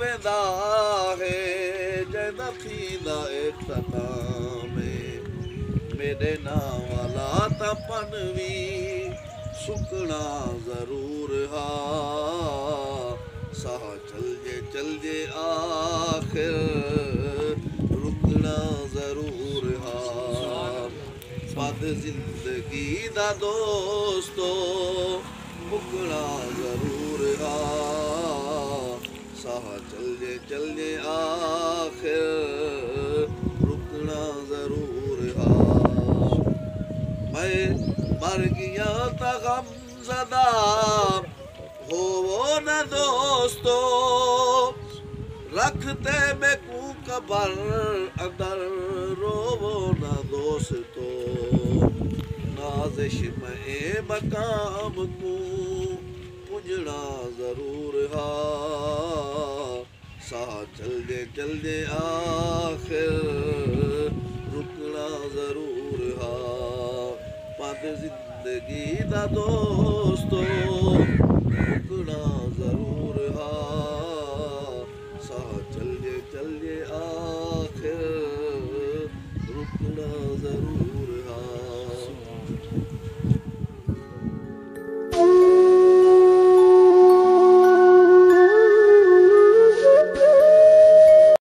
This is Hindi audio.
वेंदा है जंहिं थींदा इख़्तिताम मेरे नावाला त पनवी सुकना ज़रूर हा साह चलजे आखिर रुकना ज़रूर हा पद ज़िंदगी दा दोस्तो मुकना ज़रूर हा साह चलजे आखिर रुकना ज़रूर हा मैं मर गया था गमज़दा हो वो न दोस्तो रखते में कू कबर अंदर रोवो न दोस्तो नाज़िश में मकाम को पुंजना ज़रूर हा साह चलजे आखिर रुकना ज़रूर हा पद ज़िंदगी दा दोस्तो रुकना ज़रूर हा साह चलजे